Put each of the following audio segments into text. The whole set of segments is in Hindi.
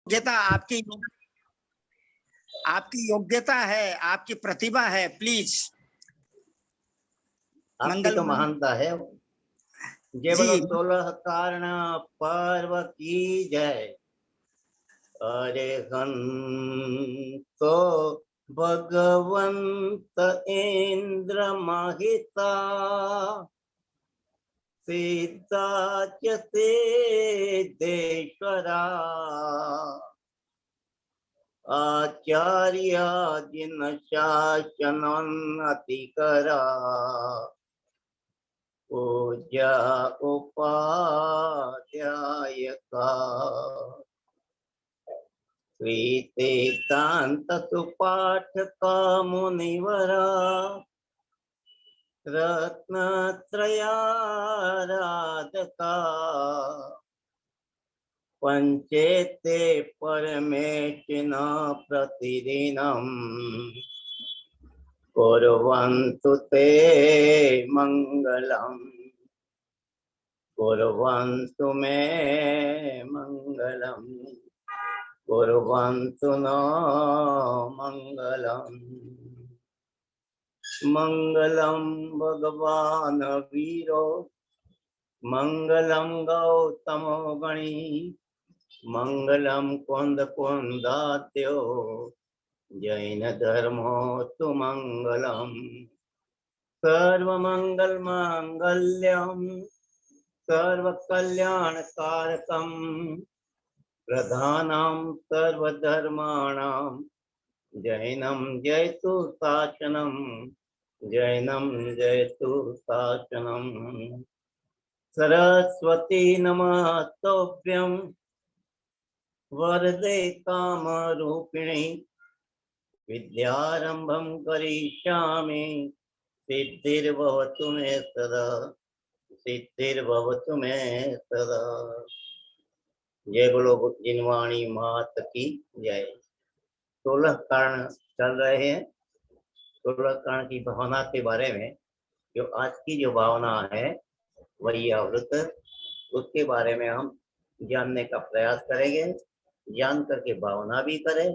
योग्यता आपकी योग्यता है, आपकी प्रतिभा है, प्लीज। आपकी तो महानता है। जय बोलो जी 16 कारण पर्व की जय। अरे तो भगवंत इंद्र महिता सिद्धाच्य सिद्धेश्वरा आचार्य जिन शासनम अतिकरा पूजा उपाध्याय का श्रीतीकांत सुपाठ का मुनिवरा रत्नत्रयाराधका पंचेते परमेष्टिना प्रतिदिनम् कुर्वन्तु ते मंगलम् कुर्वन्तु मे मंगलम् कुर्वन्तु नो मंगलम्। मंगलम भगवान वीरो मंगलम गौतमो गणी मंगलम कुंद कुंदात्यो जैन धर्मो तु मंगलम सर्व मंगल मांगल्यम सर्व कल्याण कारकम प्रधानम सर्वधर्माणाम जैनम जयतु शासनम जैनम जयतु शासनम। सरस्वती नमस्तुभ्यं वरदे कामरूपिणी विद्यारंभं करिष्यामि सिद्धिर्भवतु मे सदा सिद्धिर्भवतु मे सदा। जय बोलो जिनवाणी मात की जय। 16 कारण चल रहे हैं। 16 कारण की भावना के बारे में जो आज की जो भावना है वैयावृत, उसके बारे में हम जानने का प्रयास करेंगे। जान करके भावना भी करें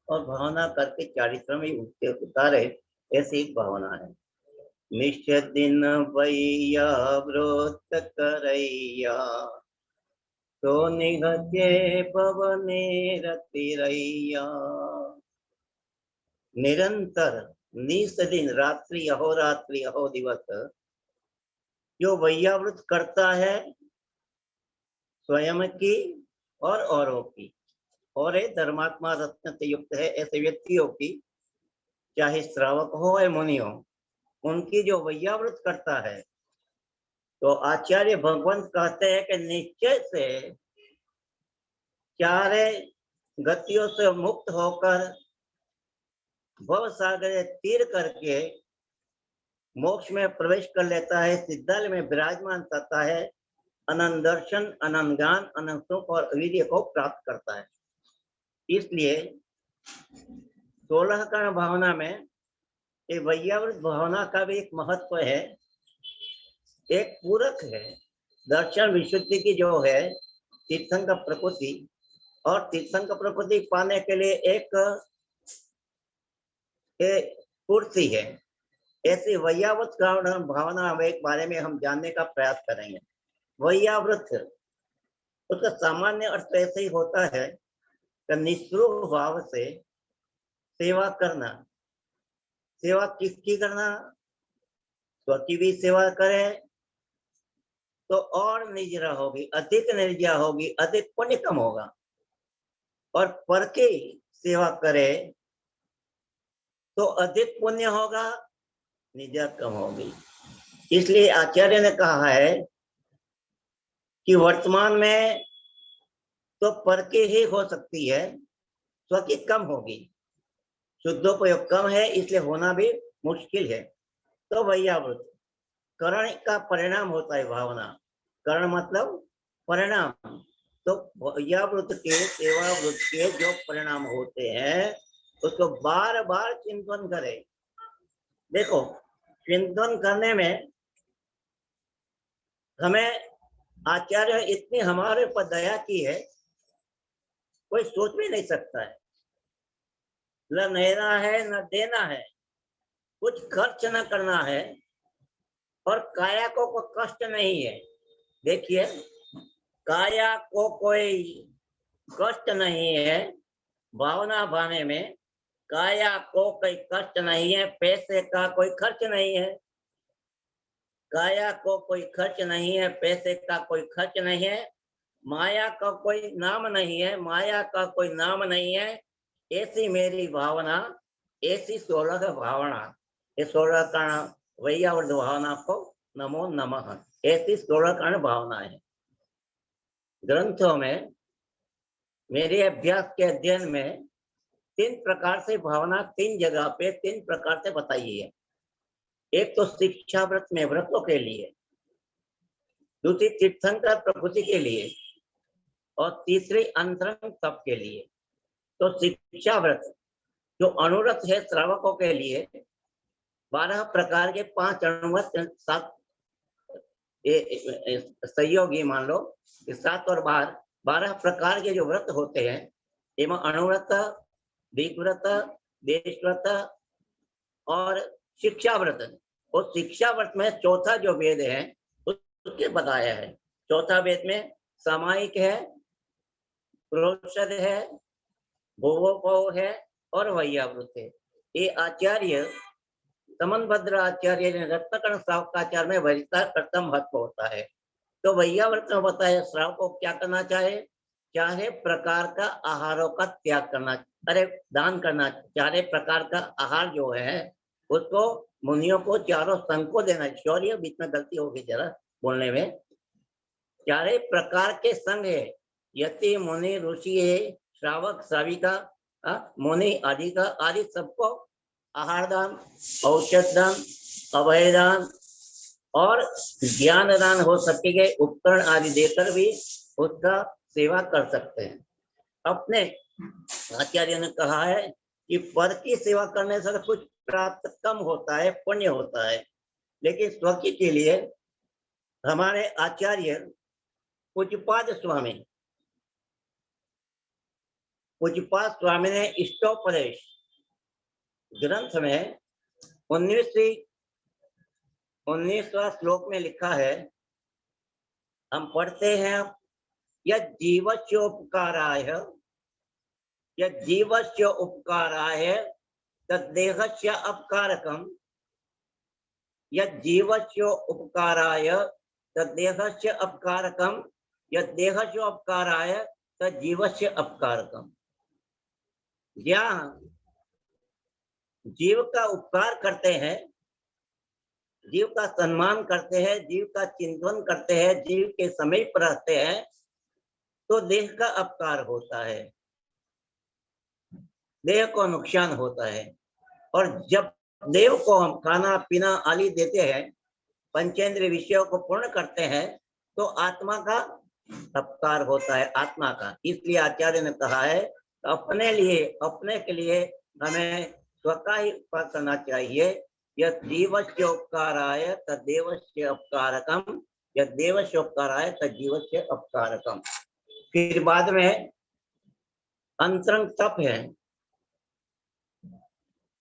और भावना करके चारित्र में उतारे, ऐसी एक भावना है। निश्चय दिन वैयावृत करैया तो निगचे पवने रतिरैया। निरंतर निस दिन रात्रि अहोरात्रि अहो दिवस जो वैयावृत करता है स्वयं की और औरों की, और धर्मात्मा रत्न से युक्त है ऐसे व्यक्तियों की, चाहे श्रावक हो या मुनि हो, उनकी जो वैयावृत करता है, तो आचार्य भगवंत कहते हैं कि निश्चय से चारे गतियों से मुक्त होकर भव सागर तीर करके मोक्ष में प्रवेश कर लेता है, सिद्धालय में विराजमान करता है, अनंत दर्शन, अनंत ज्ञान, अनंत सुख और वीर्य को प्राप्त करता है। इसलिए 16 कारण भावना में ये वैयावृत भावना का भी एक महत्व है, एक पूरक है। दर्शन विशुद्धि की जो है तीर्थंकर प्रकृति, और तीर्थंकर प्रकृति पाने के लिए एक पूर्ति है। ऐसी वैयावृत भावना के बारे में हम जानने का प्रयास करेंगे। वैयावृत उसका सामान्य अर्थ ऐसे ही होता है कि निस्पृह भाव से सेवा करना। सेवा किसकी करना? स्व की भी सेवा करे तो और निर्जरा होगी, अधिक निर्जरा होगी, अधिक पुण्य कम होगा, और पर की सेवा करे तो अधिक पुण्य होगा, निर्जरा कम होगी। इसलिए आचार्य ने कहा है कि वर्तमान में तो पर की ही हो सकती है, स्व की कम होगी, शुद्धोपयोग कम है, इसलिए होना भी मुश्किल है। तो वैयावृत करण का परिणाम होता है भावना। करण मतलब परिणाम। तो वैयावृत के सेवावृत के जो परिणाम होते हैं उसको बार बार चिंतन करें। देखो, चिंतन करने में हमें आचार्य इतनी हमारे ऊपर दया की है, कोई सोच भी नहीं सकता है। न लेना है न देना है, कुछ खर्च न करना है, और काया को कोई कष्ट नहीं है। देखिए, काया को कोई कष्ट नहीं है, भावना भाने में काया को कोई कष्ट नहीं है, पैसे का कोई खर्च नहीं है, काया को कोई खर्च नहीं है, पैसे का कोई खर्च नहीं है, माया का कोई नाम नहीं है, माया का कोई नाम नहीं है। ऐसी मेरी भावना, ऐसी 16 भावना, ये 16 कर्ण वैयावर्त भावना को नमो नमः, ऐसी 16 कर्ण भावना है। ग्रंथों में मेरे अभ्यास के अध्ययन में 3 प्रकार से भावना 3 जगह पे 3 प्रकार से बताई है। एक तो शिक्षा व्रत में व्रतों के लिए, दूसरी तीर्थंकर प्रकृति के लिए, और तीसरी अंतरंग तप के लिए। तो शिक्षा व्रत जो अनुव्रत है श्रावकों के लिए, 12 प्रकार के 5 अनुव्रत, 7 सहयोगी मान लो, 7 और 12 प्रकार के जो व्रत होते हैं, इनमें अनुव्रत, दीपव्रत, देशव्रत और शिक्षा व्रत। और शिक्षा व्रत में चौथा जो वेद है उसके बताया है। चौथा वेद में सामायिक है, प्रोषद है, भोवोपव है और वैयावृत है। ये आचार्य समनभद्र आचार्य ने रत्नकर्ण श्रावकाचार्य में वरिष्ठता प्रथम महत्व होता है। तो वैयावृत में बताया श्रावक को क्या करना चाहे प्रकार का आहारों का त्याग करना, दान करना, चारे प्रकार का आहार जो है उसको मुनियों को चारों संघ को देना। शौर्य बीच में गलती होगी जरा बोलने में। चारे प्रकार के संघ है, यति मुनि ऋषि है, श्रावक श्राविका, मुनि आदि का आदि सबको आहार दान, औषध दान, अभय दान और ज्ञान दान हो सकेंगे उपकरण आदि देकर भी उसका सेवा कर सकते हैं। अपने आचार्य ने कहा है कि पर की सेवा करने से कुछ प्राप्त कम होता है, पुण्य होता है, लेकिन स्वकी के लिए हमारे आचार्य पूज्यपाद स्वामी ने इष्टोपदेश ग्रंथ में 19वां श्लोक में लिखा है, हम पढ़ते हैं, यज्जीवस्य उपकाराय तद्देहस्य अपकारकम, यज्जीवस्य उपकाराय तद्देहस्य अपकारकम, यद्देहस्य अपकाराय तज्जीवस्य अपकारकम। जहाँ जीव का उपकार करते हैं, जीव का सम्मान करते हैं, जीव का चिंतन करते हैं, जीव के समीप रहते हैं, तो देह का अपकार होता है, देह को नुकसान होता है। और जब देव को हम खाना पीना आदि देते हैं, पंचेंद्रिय विषयों को पूर्ण करते हैं, तो आत्मा का अपकार होता है, आत्मा का। इसलिए आचार्य ने कहा है अपने के लिए हमें स्व का ही उपकार करना चाहिए। यह जीवस्य उपकाराय तद्देवस्य अपकारकम, यह देवस्य उपकाराय तज्जीवस्य अपकारकम। फिर बाद में अंतरंग तप है,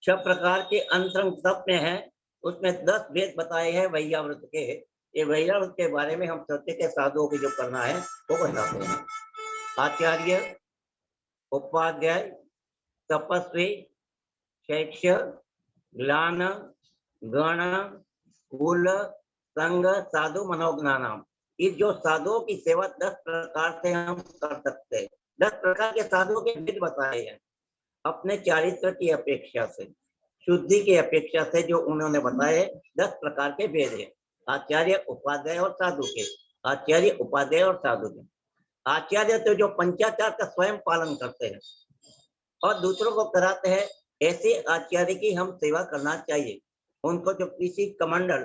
6 प्रकार के अंतरंग तप में है, उसमें 10 वेद बताए हैं वैयाव्रत के। ये वैयाव्रत के बारे में हम सत्य के साधुओं को जो करना है वो बताते हैं। आचार्य, उपाध्याय, तपस्वी, शैक्ष्य, ग्लान, गण, कुल, संग, साधु, मनोज्ञानाम। ये जो साधुओं की सेवा 10 प्रकार से हम कर सकते हैं। 10 प्रकार के साधुओं के भेद बताए हैं अपने चारित्र की अपेक्षा से, शुद्धि की अपेक्षा से, जो उन्होंने बताए 10 प्रकार के भेद है आचार्य, उपाध्याय और साधु के। आचार्य, उपाध्याय और साधु के। आचार्य तो जो पंचाचार का स्वयं पालन करते हैं और दूसरों को कराते हैं, ऐसे आचार्य की हम सेवा करना चाहिए। उनको जो कृषि कमंडल,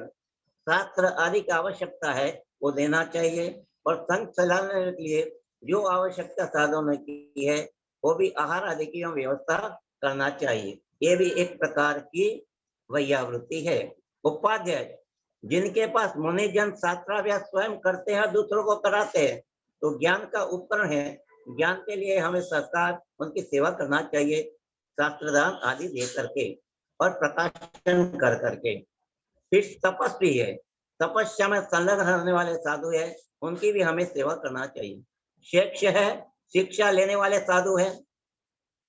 शास्त्र आदि की आवश्यकता है वो देना चाहिए, और संघ चलाने के लिए जो आवश्यकता साधुओं ने की है वो भी आहार आदि की व्यवस्था करना चाहिए। ये भी एक प्रकार की वैयावृत्ति है। उपाध्याय, जिनके पास मुनिजन शास्त्राभ्यास स्वयं करते हैं, दूसरों को कराते हैं, तो ज्ञान का उपकरण है, ज्ञान के लिए हमें सरकार उनकी सेवा करना चाहिए, शास्त्रदान आदि दे करके और प्रकाशन कर करके। फिर तपस्वी है, तपस्या में संलग्न रहने वाले साधु है, उनकी भी हमें सेवा करना चाहिए। शिक्ष है, शिक्षा लेने वाले साधु है,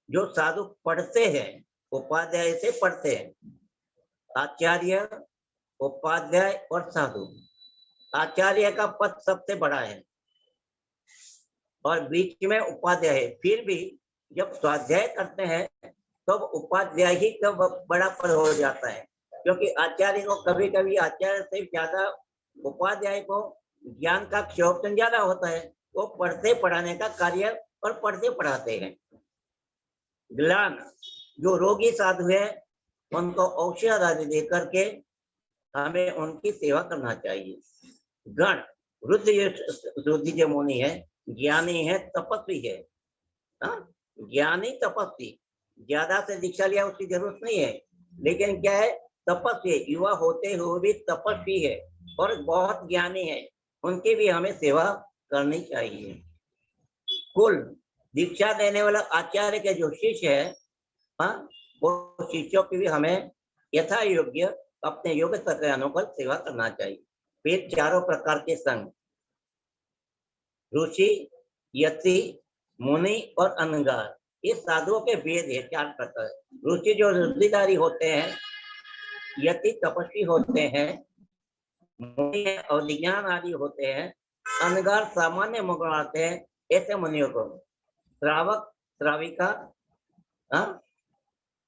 जो साधु पढ़ते हैं, उपाध्याय से पढ़ते हैं। आचार्य, उपाध्याय और साधु। आचार्य का पद सबसे बड़ा है और बीच में उपाध्याय है। फिर भी जब स्वाध्याय करते हैं तो उपाध्याय ही का बड़ा पद हो जाता है, क्योंकि आचार्य को कभी कभी आचार्य से ज्यादा उपाध्याय को ज्ञान का क्षोभन ज्यादा होता है। वो पढ़ते पढ़ाने का कार्य और पढ़ते पढ़ाते हैं। ज्ञान, जो रोगी साधु है उनको औषध आदि दे करके हमें उनकी सेवा करना चाहिए। गण, रुद्र जो मुनि है, ज्ञानी है, तपस्वी है। ज्ञानी तपस्वी, ज्यादा से दीक्षा लिया उसकी जरूरत नहीं है, लेकिन क्या है, तपस्वी, युवा होते हुए भी तपस्वी है और बहुत ज्ञानी है, उनकी भी हमें सेवा करनी चाहिए। कुल, दीक्षा देने वाला आचार्य के जो शिष्य है, वो शिष्यों की भी हमें यथा योग्य अपने योग्यता के अनुकूल सेवा करना चाहिए। फिर चारों प्रकार के संघ, ऋषि, यति, मुनि और अनगार, ये साधुओं के भेद है। चार प्रकार। ऋषि जो रुद्धिधारी होते हैं, यति तपस्वी होते हैं, मुनि और विज्ञान आदि होते हैं, अनगार सामान्य मुगल आते हैं। ऐसे मुनियों को श्रावक, श्राविका,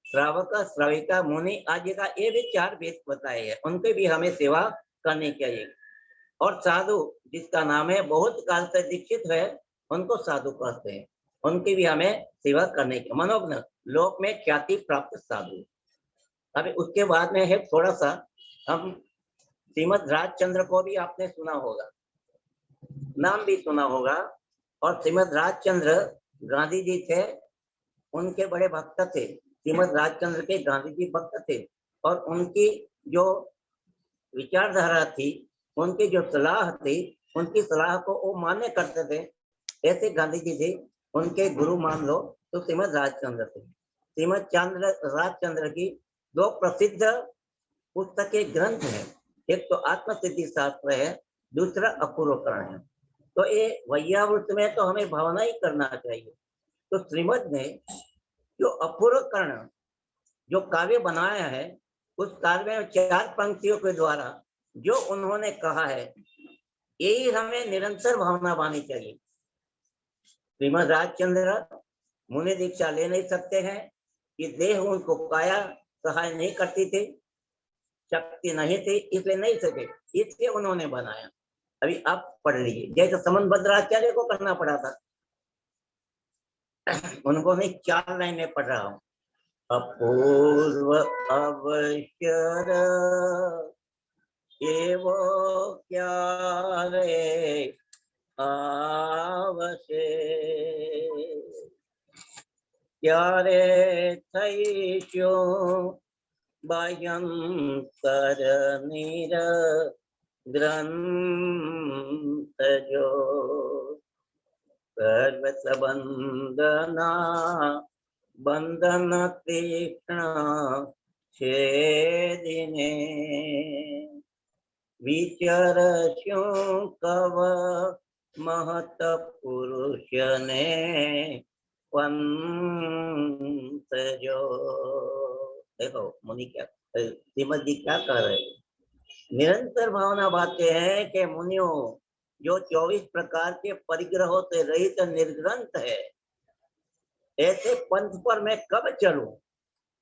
श्रावक, श्राविका, मुनि आदि का ये भी चार भेद बताए हैं, उनके भी हमें सेवा करनी चाहिए। और साधु जिसका नाम है बहुत काल से दीक्षित है, उनको साधु कहते हैं, उनकी भी हमें सेवा करने की। मनोज्ञ, लोक में ख्याति प्राप्त साधु। अभी उसके बाद में है थोड़ा सा, हम श्रीमद राजचंद्र को भी आपने सुना होगा, नाम भी सुना होगा। और श्रीमद राजचंद्र गांधी जी थे, उनके बड़े भक्त थे। श्रीमद राजचंद्र के गांधी जी भक्त थे और उनकी जो विचारधारा थी, उनकी जो सलाह थी, उनकी सलाह को वो मान्य करते थे। ऐसे गांधी जी थे, उनके गुरु मान लो तो श्रीमद राजचंद्र थे। श्रीमद राजचंद्र की दो प्रसिद्ध पुस्तकें ग्रंथ हैं, एक तो आत्मसिद्धि शास्त्र है, दूसरा अपूर्वकरण है। तो ये वैयावृत में तो हमें भावना ही करना चाहिए। तो श्रीमद ने जो अपूर्वकरण जो काव्य बनाया है, उस काव्य में 4 पंक्तियों के द्वारा जो उन्होंने कहा है, यही हमें निरंतर भावना बानी चाहिए। श्रीमद राजचंद्र मुनि दीक्षा ले नहीं सकते हैं कि देह उनको काया सहाय नहीं करती थी, शक्ति नहीं थी, इसलिए नहीं सके, इसलिए उन्होंने बनाया। अभी आप पढ़ लीजिए, जैसे समन्भद्राचार्य को करना पड़ा था, उनको मैं 4 लाइनें पढ़ रहा हूँ। अपूर्व अवसर एवो क्या रे आवशे, क्या रे थैशो भयंकर निर ग्रंथ जो सर्व सबंधना बंधन तीक्ष्ण छेदिने विचरस्यों कव महत पुरुष ने पंथ जो। देखो मुनि क्या, श्रीमद जी क्या कह रहे हैं, निरंतर भावना बातें हैं कि मुनियों जो 24 प्रकार के परिग्रहों से रहित निर्ग्रंथ है, ऐसे पंथ पर मैं कब चलूं?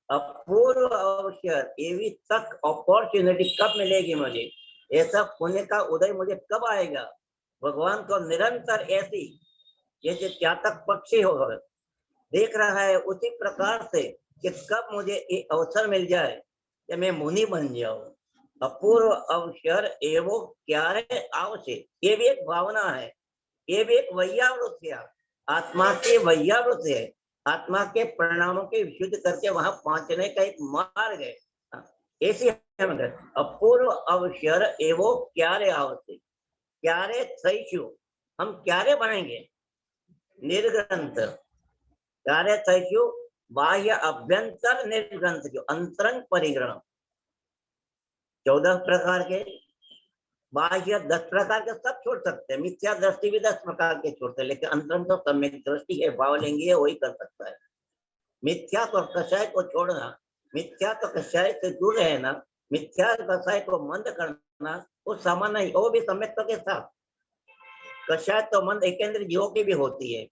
अपूर्व अवसर, एवी तक अपॉर्चुनिटी कब मिलेगी मुझे? ऐसा पुण्य का उदय मुझे कब आएगा? भगवान को निरंतर ऐसी जैसे चातक पक्षी हो देख रहा है, उसी प्रकार से कि कब मुझे ये अवसर मिल जाए कि मैं मुनि बन जाऊं। अपूर्व अवसर एवो क्या है आवश्यक, ये भी एक भावना है, ये भी एक वैयावृत है, आत्मा की वैयावृत है, आत्मा के परिणामों के विशुद्ध करके वहां पहुंचने का एक मार्ग है। ऐसी अपूर्व अवसर एवो क्यारे आवश्यक, क्यारे सहिष्णु, हम क्यारे बनेंगे? निर्ग्रंथ कार्य थयु बाह्य अभ्यंतर निर्ग्रंथ जो अंतरंग परिग्रह 14 प्रकार के, बाह्य 10 प्रकार के सब छोड़ सकते हैं, मिथ्या दृष्टि भी 10 प्रकार के छोड़ते हैं, लेकिन अंतरंग तो सम्यक दृष्टि है, भावलिंगी है, वही कर सकता है। मिथ्या तो कषाय को छोड़ना, मिथ्या तो कषाय से दूर रहना, मिथ्या कषाय को मंद करना, वो सामान्य ही, वो भी सम्यक के साथ। कषाय तो मंद एकेंद्र जीवों की भी होती है,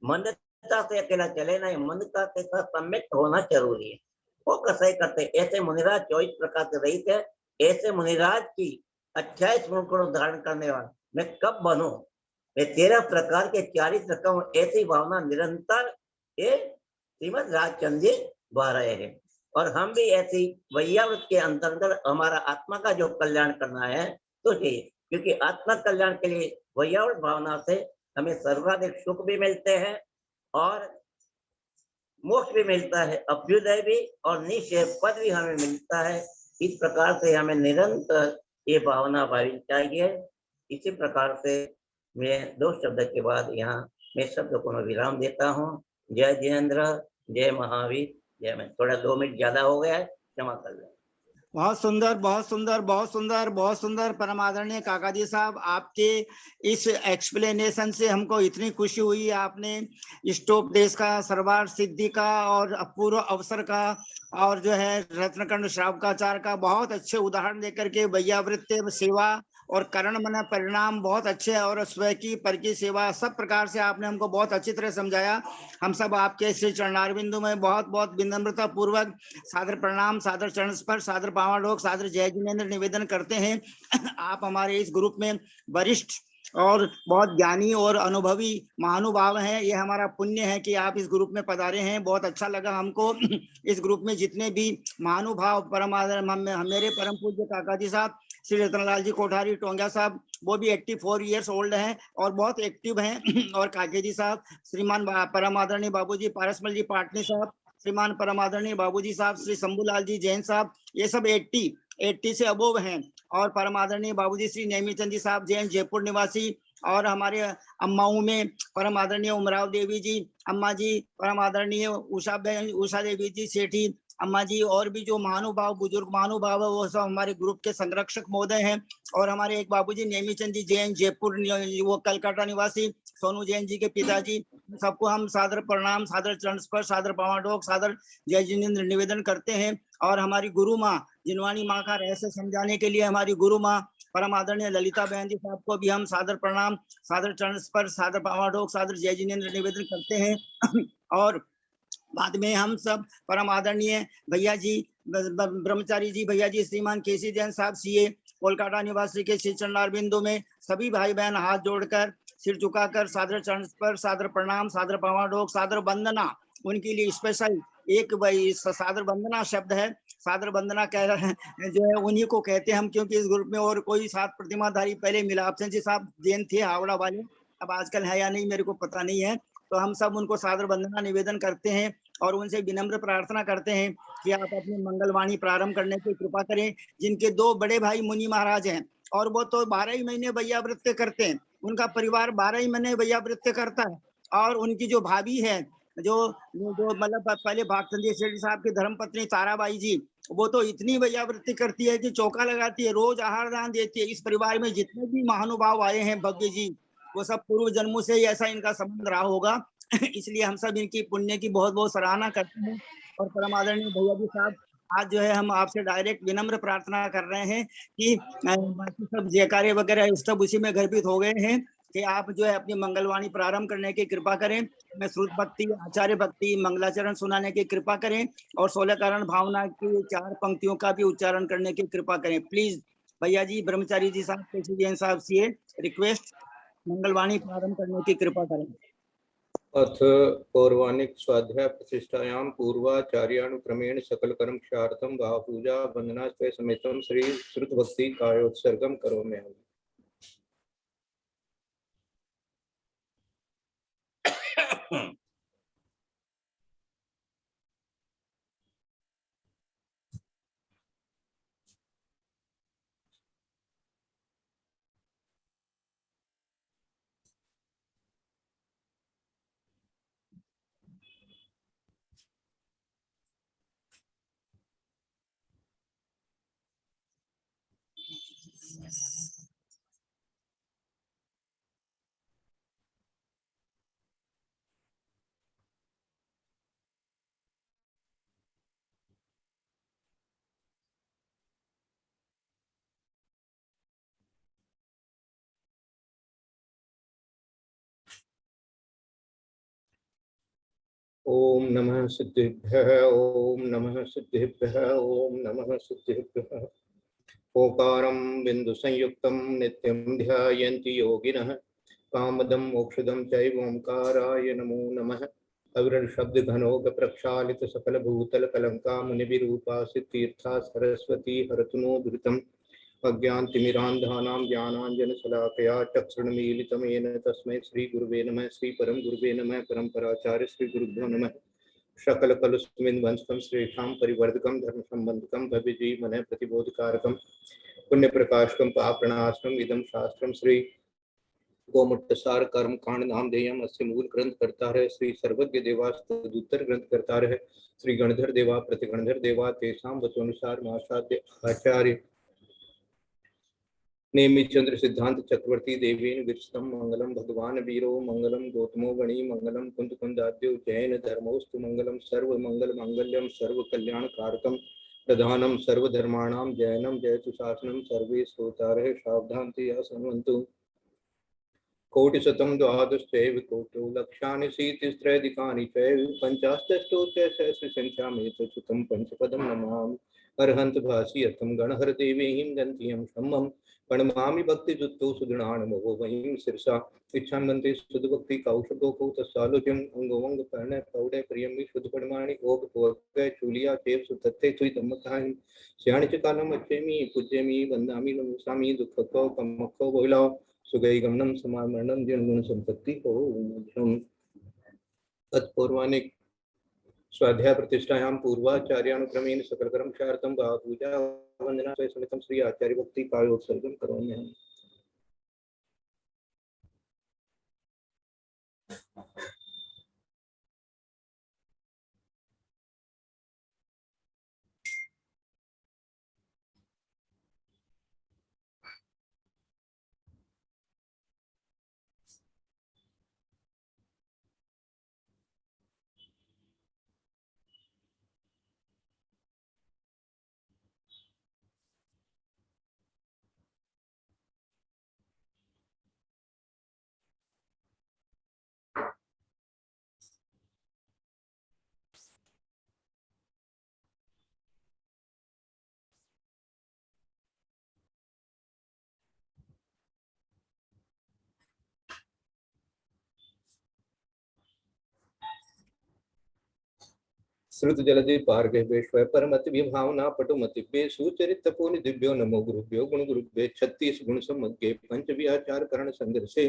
मंदता से अकेला चले नहीं, मंदता के साथ सम्यक होना जरूरी है, वो कसाई करते। ऐसे मुनिराज 24 प्रकार से रहित है। ऐसे मुनिराज की 28 गुण को धारण करने वाला मैं कब बनूं? मैं 13 प्रकार के 40 रकम ऐसी भावना निरंतर ये श्रीमद राजचंद्र जी बह रहे हैं, और हम भी ऐसी वैयावृत के अंतर्गत हमारा आत्मा का जो कल्याण करना है तो चाहिए, क्योंकि आत्मा कल्याण के लिए वैयावृत भावना से हमें सर्वाधिक सुख भी मिलते हैं और मोक्ष भी मिलता है, अभ्युदय भी और निश्चय पद भी हमें मिलता है। इस प्रकार से हमें निरंतर ये भावना भावी चाहिए। इसी प्रकार से मैं 2 शब्द के बाद यहाँ मैं शब्द को विराम देता हूँ। जय जिनेन्द्र, जय महावीर, जय। मैं थोड़ा 2 मिनट ज्यादा हो गया है, क्षमा कर लें। बहुत सुंदर, बहुत सुंदर, बहुत सुंदर, बहुत सुंदर। परम आदरणीय काका जी साहब, आपके इस एक्सप्लेनेशन से हमको इतनी खुशी हुई। आपने स्टोप देश का, सर्वार सिद्धि का और अपूर्व अवसर का और जो है रत्नकंड श्रावकाचार का बहुत अच्छे उदाहरण देकर के वैयावृत्य सेवा और करण मन परिणाम बहुत अच्छे और स्व की पर की सेवा सब प्रकार से आपने हमको बहुत अच्छी तरह समझाया। हम सब आपके श्री चरणारविंदों में बहुत बहुत विनम्रता पूर्वक सादर प्रणाम, सादर चरण स्पर्श, सादर पावनलोक, सादर जय जिनेन्द्र निवेदन करते हैं। आप हमारे इस ग्रुप में वरिष्ठ और बहुत ज्ञानी और अनुभवी महानुभाव हैं। ये हमारा पुण्य है कि आप इस ग्रुप में पधारे हैं। बहुत अच्छा लगा हमको। इस ग्रुप में जितने भी महानुभाव परम आदर मेरे परम पूज्य काका जी साहब श्री रतनलाल जी कोठारी टोंगा साहब, वो भी 84 ईयर्स ओल्ड हैं और बहुत एक्टिव हैं। और काके जी साहब, श्रीमान परम आदरणीय बाबूजी पारसमल जी पाटनी साहब, श्रीमान परम आदरणीय बाबूजी साहब, श्री शंभूलाल जी जैन साहब, ये सब 80 से अबोव हैं। और परम आदरणीय बाबूजी श्री नेमीचंद जी साहब जैन, जयपुर निवासी। और हमारे अम्माओं में परम आदरणीय उमराव देवी जी अम्मा जी, परम आदरणीय उषा देवी जी सेठी अम्मा जी, और भी जो महानुभाव बुजुर्ग महानुभाव है वो सब हमारे ग्रुप के संरक्षक महोदय हैं। और हमारे एक बाबूजी नेमीचंद जी जैन, जयपुर, वो कलकत्ता निवासी, सोनू जैन जी के पिताजी, सबको हम सादर प्रणाम, सादर चरण स्पर्श, सादर पावनलोक, सादर जय जिनेन्द्र निवेदन करते हैं। और हमारी गुरु माँ जिनवानी माँ का रहस्य समझाने के लिए हमारी गुरु माँ परम आदरणीय ललिता बहन जी साहब को भी हम सादर प्रणाम, सादर चरण स्पर्श, सादर पावनलोक, सादर जय जिनेन्द्र निवेदन करते हैं। और बाद में हम सब परम आदरणीय भैया जी ब्रह्मचारी जी भैया जी श्रीमान केसी जैन साहब सीए कोलकाता निवासी के श्री चरणारविंदों में सभी भाई बहन हाथ जोड़कर सिर झुकाकर सादर चरण पर सादर प्रणाम, सादर पावनलोक, सादर वंदना उनके लिए स्पेशल एक सादर वंदना शब्द है। सादर वंदना कह रहे हैं जो है उन्हीं को कहते हैं हम, क्योंकि इस ग्रुप में और कोई 7 प्रतिमाधारी पहले मिलाप सिंह जी साहब जैन थे हावड़ा वाले, अब आजकल है या नहीं मेरे को पता नहीं है। तो हम सब उनको सादर वंदना निवेदन करते हैं और उनसे विनम्र प्रार्थना करते हैं कि आप अपनी मंगलवाणी प्रारंभ करने की कृपा करें। जिनके 2 बड़े भाई मुनि महाराज हैं और वो तो 12 ही महीने वैयावृत्य करते हैं, उनका परिवार 12 ही महीने वैयावृत्य करता है। और उनकी जो भाभी है जो जो मतलब पहले भागचंदी सेठी साहब की धर्मपत्नी ताराबाई जी, वो तो इतनी वैयावृत्ति करती है कि चौका लगाती है, रोज आहार दान देती है। इस परिवार में जितने भी महानुभाव आए हैं भव्य जी, वो सब पूर्व जन्मों से ही ऐसा इनका संबंध रहा होगा। इसलिए हम सब इनकी पुण्य की बहुत बहुत सराहना करते हैं। और परम आदरणीय भैया जी साहब, आज जो है हम आपसे डायरेक्ट विनम्र प्रार्थना कर रहे हैं कि बाकी सब जयकारे वगैरह सब उसी में गर्भित हो गए हैं कि आप जो है अपनी मंगलवाणी प्रारंभ करने की कृपा करें। मैं श्रुत भक्ति, आचार्य भक्ति, मंगलाचरण सुनाने की कृपा करें और 16 कारण भावना की 4 पंक्तियों का भी उच्चारण करने की कृपा करें। प्लीज भैया जी, ब्रह्मचारी जी साहब, केसी जैन साहब से रिक्वेस्ट, मंगलवाणी प्रारंभ करने की कृपा करें। अथ पौर्वाणिक स्वाध्याय प्रतिष्ठायां पूर्वाचार्यानुक्रमेण सकल कर्म क्षार्थम भावपूजा वंदना स्वे समेतम श्री श्रुत भक्ति कायोत्सर्गम करोमि। ओम नमः सिद्धिभ्यः ओम नमः सिद्धिभ्यः ओम नमः सिद्धिभ्यः। ओकारं बिंदु संयुक्तं नित्यं ध्यायन्ति योगिनः कामदं मोक्षदं चैव ओंकाराय नमो नमः। अविरल शब्द घनोग प्रक्षालित सकल भूतल कलंका मुनिविरूपा सिद्धीर्था सरस्वती हरतु दुरितम् अज्ञानतिमिरान्धानां ज्ञानाञ्जन शलाकया चक्षुर्मीलितमेन तस्मै श्री गुरुवे नमः। श्री परम गुरुवे नमः। परम्पराचार्य श्री गुरुभ्यो नमः। सकल कलुस्मिन् वंशकं श्रेष्ठां परिवर्धकं धर्म संबंधकं भव्य जीवन प्रतिबोधकारकं पुण्य प्रकाशकं पापनाशकम् इदं शास्त्रं श्री गोमुट्टसार कर्म कांड नाम देयम अस्य मूल ग्रंथ करता है श्री सर्वज्ञ देवा स्तुत्तर ग्रंथ करता है श्री गणधर देवा प्रतिगणधर देवा तेषां वचोनुसार महासाध्य आचार्य नेमि चंद्र सिद्धांत चक्रवर्ती देवेन विरचितम मंगलम भगवान वीरो मंगलम गौतमो गणी मंगलम कुंद कुंदाद्यो जैन धर्मोस्तु मंगलम सर्व मंगल मांगल्यम सर्व कल्याण कारकम प्रधानम सर्वधर्माणां जैनम जयतु शासनम सर्वे श्रोतारः सावधानतया शृण्वन्तु। कोटिशतं द्वादशैव कोटो लक्षानि शीतिस्त्रैधिकानि चैव पञ्चाशतोत्तरसहस्रसङ्ख्यामेतच्छुतं पंचपदं नमामि। अर्हन्त भासी यतं गणहर देवीं दन्तियं शम्मं प्रणमामि भक्तिजुक्तो सुगुणान्मो वहीं शिरसा इच्छान्वन्ते सुधभक्ति कौशको तस्सालोच्यं अंगोवंग पर्ण पौडे प्रियमि शुद्धपणमाणि ओग पोगे चूलिया चेव सुतत्ते तुई तम्मकाहि स्याणि च कालम् अच्छेमि पूज्यमि वन्दामि नमसामि दुःखको कम्मको बोलाओ सुगई गमनम समामरणम जनगुण संपत्ति हो तत्पूर्वानिक स्वाध्याय प्रतिष्ठायां पूर्वाचार्यानुक्रमेण सकल कर्मचार्थं पूजा वंदना समेतं श्री आचार्य भक्ति कायोत्सर्गं करोमि। श्रुत जलधि पार्गवेश्वर परमति विभावना पटुमतिभ्ये सुचरित पुनि दिव्यो नमो गुरुभ्यो गुण गुरुभ्ये 36 गुण समग्गे पंच विचार करण संदर्शे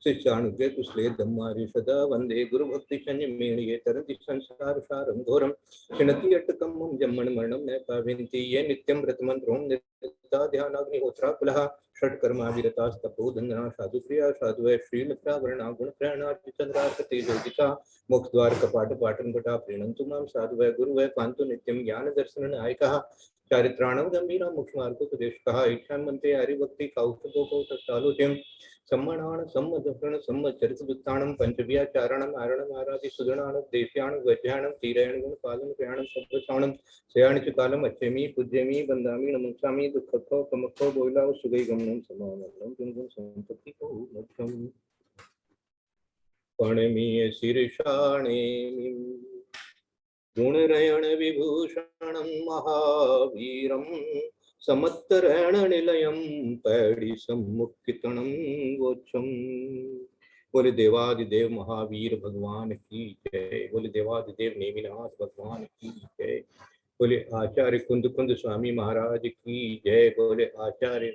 शिष्यानुगे कुशले धम्मारि सदा वंदे गुरु भक्ति संयमेणिये तरति संसार सारं घोरं क्षिणति अटकं जम्मन मरणं न पाविन्ति ये नित्यं व्रतमन्त्रों नित्या ध्यानाग्निहोत्रा कुलः षट्कर्मा विरतास्तपो धन्ना साधु प्रिया साधु श्रीलता वर्णा गुण प्रेरणा चंद्रार्कते ज्योतिषा मोक्ष द्वार कपाट पाटन घटा प्रीणंतु मां साधु गुरु पांतु नित्यं ज्ञान दर्शन नायकः चारित्राणं गंभीरा मोक्ष मार्गोपदेशकः इच्छान्वन्ते हरिभक्ति कौस्तुभो तत्सालोच्यं सम्मानान सम्मदर्शन सम्मचरितवृत्तानं पंचव्याचारणं आरणं आराधि सुगणानं देश्यानं वैद्यानं तीरायण गुण पालन प्रयाणं सद्वसाणं शयाणि कालम अच्छेमि पूज्यमि वंदामि नमस्यामि दुःखको कमको बोलाओ सुगई गमनं समाननं गुण संपत्ति को मध्यम पणमीय शीर्षाणेमि गुणरयण विभूषणं महावीरं समत्तरण निलयं पैडी सम्मुखितनं वोच्छं। बोले देवादिदेव महावीर भगवान की जय। बोले देवादिदेव नेमिनाथ भगवान की जय। बोले आचार्य कुंद कुंद स्वामी महाराज की जय। बोले आचार्य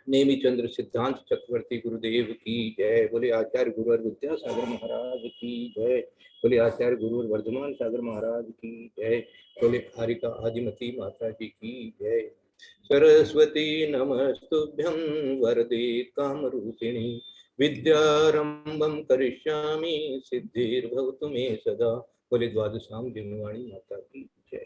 नेमि चंद्र सिद्धांत चक्रवर्ती गुरुदेव की जय। बोले आचार्य गुरुवर विद्यासागर महाराज की जय। बोले आचार्य गुरुवर वर्धमान सागर महाराज की जय। बोले हारिका आदिमती माता जी की जय। सरस्वती नमस्तुभ्यं वरदे कामरूपिणी विद्यारंभं करिष्यामि सिद्धिर्भवतु मे सदा। बोले द्वादशां दिनवाणी माता की जय।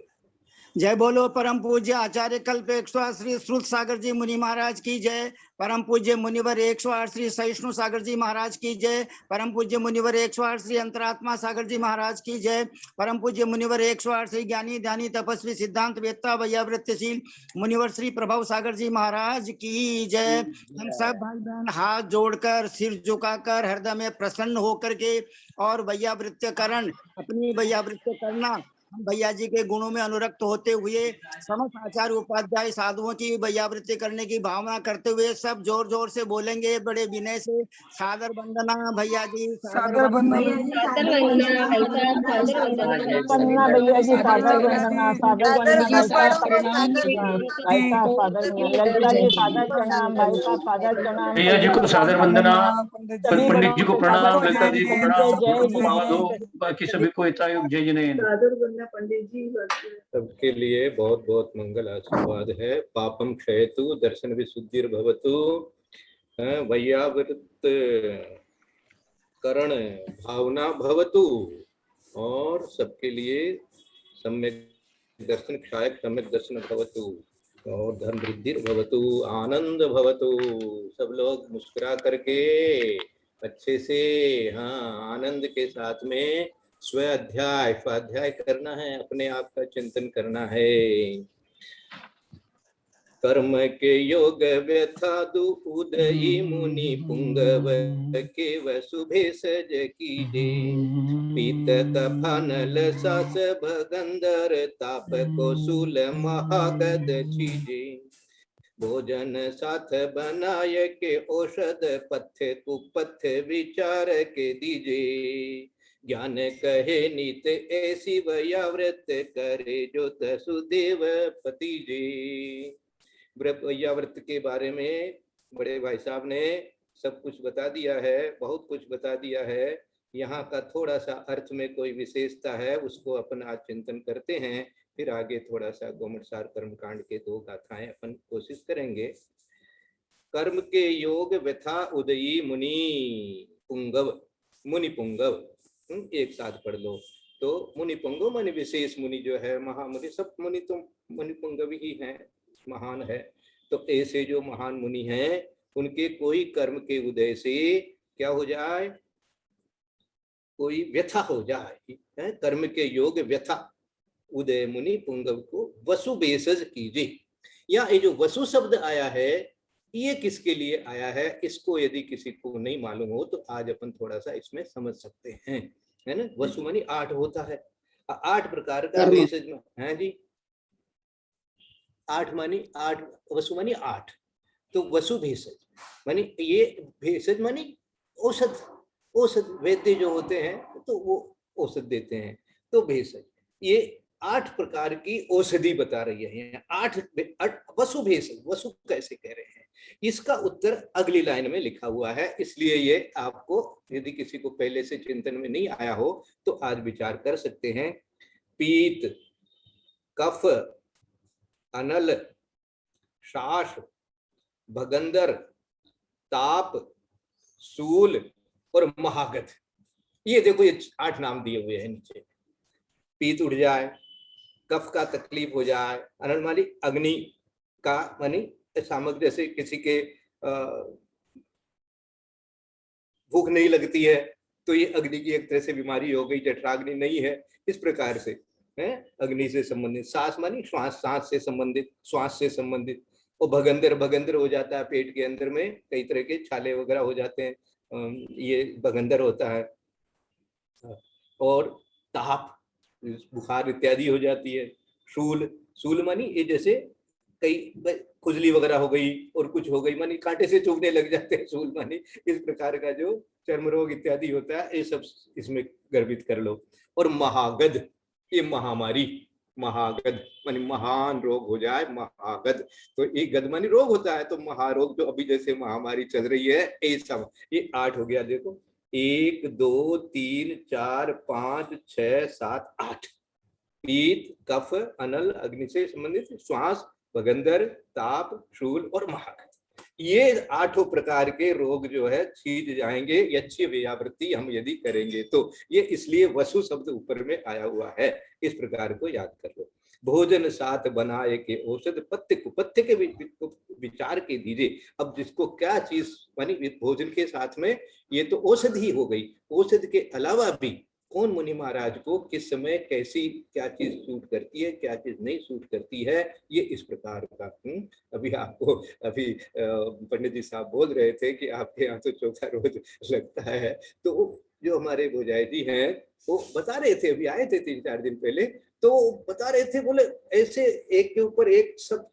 जय बोलो परम पूज्य आचार्य कल्पेश्वर श्री श्रुत सागर जी मुनि महाराज की जय। परम पूज्य मुनिवर 108 श्री सहिष्णु सागर जी महाराज की जय। परम पूज्य मुनिवर 108 श्री अंतरात्मा सागर जी महाराज की जय। परम पूज्य मुनिवर 108 श्री ज्ञानी ध्यानी तपस्वी सिद्धांत वेत्ता वैयावृत्यशील मुनिवर श्री प्रभव सागर जी महाराज की जय। हम सब भाई बहन हाथ जोड़कर सिर झुकाकर हृदय में प्रसन्न होकर के और वैयावृत्यकरण अपनी वैयावृत्य करना, हम भैया जी के गुणों में अनुरक्त होते हुए समस्त आचार्य उपाध्याय साधुओं की वैयावृत्ति करने की भावना करते हुए सब जोर जोर से बोलेंगे बड़े विनय से। सादर वंदना भैया जी, सादर वंदना सादर वंदना भाई साहब, सादर वंदना भैया जी, सादर वंदना, सादर वंदना भाई साहब, प्रणाम वंदना। भाई साहब, सादर ललिता जी सादर प्रणाम, भाई साहब सादर प्रणाम, भैया जी को सादर वंदना, सभी पंडित बड़ों जी को से प्रणाम, सादर लता जी को प्रणाम, प्रणाम, जय गुरु को जिनेन्द्र, महादो, बाकी सभी को हितायुग जय जिनेन्द्र। सादर वंदना पंडित जी। सबके लिए बहुत बहुत मंगल आशीर्वाद है। पापम क्षयतु दर्शन विशुद्धिर्भवतु, वैयावृत करण भावना भवतु, और सबके लिए सम्यक दर्शन क्षायक सम्यक दर्शन भवतु, और धन वृद्धि भवतु, आनंद भवतु। सब लोग मुस्कुरा करके अच्छे से, हाँ, आनंद के साथ में स्वाध्याय करना है, अपने आप का चिंतन करना है। कर्म के योग व्यथा उदयी मुनि पुंगव के वसुभे सज कीजे, पीत कफनल सास भगंदर ताप कौशूल महागद चीजे, भोजन साथ बनाय के औषध पथ्य कुपथ्य विचार के दीजे, ज्ञान कहे नीत ऐसी वैयावृत करे जो तसुदेव पतिजे। वैयावृत के बारे में बड़े भाई साहब ने सब कुछ बता दिया है, बहुत कुछ बता दिया है। यहाँ का थोड़ा सा अर्थ में कोई विशेषता है, उसको अपन आज चिंतन करते हैं, फिर आगे थोड़ा सा गोमटसार कर्मकांड के 2 गाथाएं अपन कोशिश करेंगे। कर्म के योग व्यथा उदयी मुनि पुंगव, मुनि पुंगव, एक साथ पढ़ लो तो मुनि पुंगव माने विशेष मुनि जो है, महामुनि, सब मुनि तो मुनि पुंगव ही हैं, महान है। तो ऐसे जो महान मुनि हैं उनके कोई कर्म के उदय से क्या हो जाए, कोई व्यथा हो जाए, कर्म के योग व्यथा उदय मुनि पुंगव को वसु बेसज कीजिए। या ये जो वसु शब्द आया है ये किसके लिए आया है, इसको यदि किसी को नहीं मालूम हो तो आज अपन थोड़ा सा इसमें समझ सकते हैं, है ना। वसु मानी 8 होता है, 8 प्रकार का भेषज है जी। 8 मानी 8, वसु मानी 8, तो वसु भेषज मानी ये भेषज मानी औषध, औषध वैद्य जो होते हैं तो वो औषध देते हैं, तो भेषज ये 8 प्रकार की औषधि बता रही है। 8 वसु भेषज, वसु कैसे कह रहे हैं इसका उत्तर अगली लाइन में लिखा हुआ है, इसलिए ये आपको यदि किसी को पहले से चिंतन में नहीं आया हो तो आज विचार कर सकते हैं। पीत, कफ, अनल, शास, भगंदर, ताप, सूल और महागध, ये देखो ये 8 नाम दिए हुए हैं नीचे। पीत उठ जाए, कफ का तकलीफ हो जाए, अनल मानी अग्नि का मानी सामग्री, जैसे किसी के भूख नहीं लगती है तो ये अग्नि की एक तरह से बीमारी हो गई, जठराग्नि नहीं है, इस प्रकार से है अग्नि से संबंधित। सांस मानी श्वास, सांस से संबंधित, श्वास से संबंधित। और भगंदर, भगंदर हो जाता है पेट के अंदर में, कई तरह के छाले वगैरह हो जाते हैं, ये भगंदर होता है। और ताप, बुखार इत्यादि हो जाती है। शूल, शूल मानी ये जैसे कई खुजली वगैरह हो गई और कुछ हो गई, मानी कांटे से चुभने लग जाते हैं, शूल मानी इस प्रकार का जो चर्म रोग इत्यादि होता है, ये सब इसमें गर्भित कर लो। और महागध, ये महामारी, महागध मानी महान रोग हो जाए, महागध, तो ये गध मानी रोग होता है, तो महारोग जो अभी जैसे महामारी चल रही है ये सब, ये 8 हो गया। देखो 1 2 3 4 5 6 7 8। पीत, कफ, अनल, अग्नि से संबंधित, श्वास, भगंदर, ताप, शूल और महागध, ये 8 प्रकार के रोग जो है छीज जाएंगे, ये अच्छी व्यावृत्ति हम यदि करेंगे तो। ये इसलिए वसु शब्द ऊपर में आया हुआ है, इस प्रकार को याद कर लो। भोजन साथ बनाए के औषध पथ्य कुपथ्य के विचार के दीजिए। अब जिसको क्या चीज मानी भोजन के साथ में, ये तो औषध ही हो गई। औषध के अलावा भी कौन मुनि महाराज को किस समय कैसी क्या चीज सूट करती है, क्या चीज नहीं सूट करती है, ये इस प्रकार का। अभी आपको अभी पंडित जी साहब बोल रहे थे कि आपके यहाँ तो चौथा रोज लगता है, तो जो हमारे भोजाई जी हैं वो बता रहे थे, अभी आए थे 3-4 दिन पहले, तो बता रहे थे, बोले ऐसे एक के ऊपर एक सब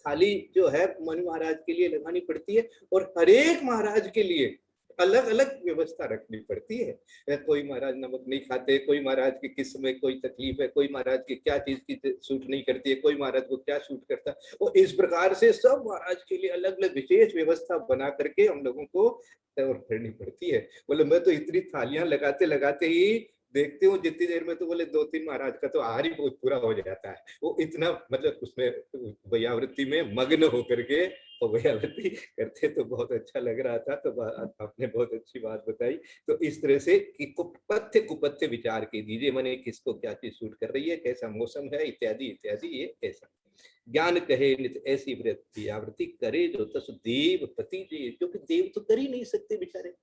थाली जो है मुनि महाराज के लिए लगानी पड़ती है, और हर एक महाराज के लिए अलग अलग व्यवस्था रखनी पड़ती है। कोई महाराज नमक नहीं खाते, कोई महाराज की किस समय कोई तकलीफ है, कोई महाराज की क्या चीज की सूट नहीं करती है, कोई महाराज को क्या सूट करता है, और इस प्रकार से सब महाराज के लिए अलग अलग विशेष व्यवस्था बना करके हम लोगों को करनी पड़ती है। बोले मैं तो इतनी थालियां लगाते लगाते ही देखते हूँ जितनी देर में तो बोले 2-3 महाराज का तो आहार ही बहुत पूरा हो जाता है। वो इतना मतलब उसमें व्यावृत्ति में मग्न होकर के और व्यावृत्ति करते, तो बहुत अच्छा लग रहा था। तो आपने बहुत अच्छी बात बताई। तो इस तरह से कि कुपथ्य कुपथ्य विचार के दीजिए, मैंने किसको क्या चीज सूट कर रही है, कैसा मौसम है, इत्यादि इत्यादि, ये ऐसा ज्ञान कहे नित ऐसी व्यावृत्ति करे जो तस देव पति जी। क्योंकि देव तो कर ही नहीं सकते बेचारे,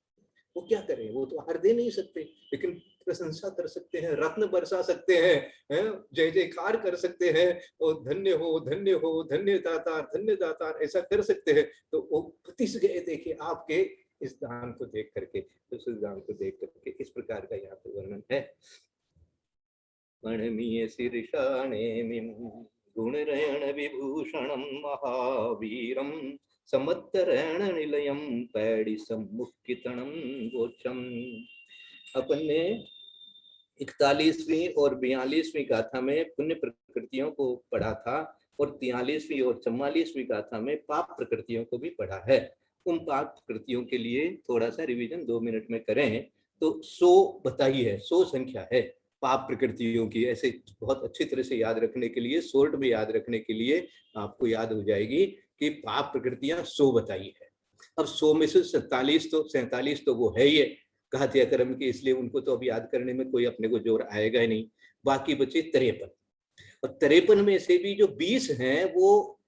वो क्या करें, वो तो आहार दे नहीं सकते, लेकिन प्रशंसा कर सकते हैं, रत्न बरसा सकते हैं, जय जयकार कर सकते हैं, और धन्य हो धन्य हो धन्य दातार ऐसा कर सकते हैं। तो वो पतिस गए देखिए आपके इस दान को देख करके, तो इस दान को देख करके इस प्रकार का यहाँ पे वर्णन है। वर्णमीय शीर्षाणेमिं गुणरयण विभूषणं महावीरं समत्तरण निलयम पैड़ी सम्मुखितणम गोचम। अपन ने 41वीं और 42वीं गाथा में पुण्य प्रकृतियों को पढ़ा था, और 43वीं और 44वीं गाथा में पाप प्रकृतियों को भी पढ़ा है। उन पाप प्रकृतियों के लिए थोड़ा सा रिवीजन 2 मिनट में करें तो 100 बताई है, 100 संख्या है पाप प्रकृतियों की। ऐसे बहुत अच्छी तरह से याद रखने के लिए, शॉर्ट में याद रखने के लिए आपको याद हो जाएगी कि पाप प्रकृतियां 100 बताई है। अब 100 में से 47 तो वो है ही है घातिया कर्म के, इसलिए उनको तो अब याद करने में कोई अपने को जोर आएगा ही नहीं। बाकी बचे 53, और 53 में से भी जो 20 हैं वो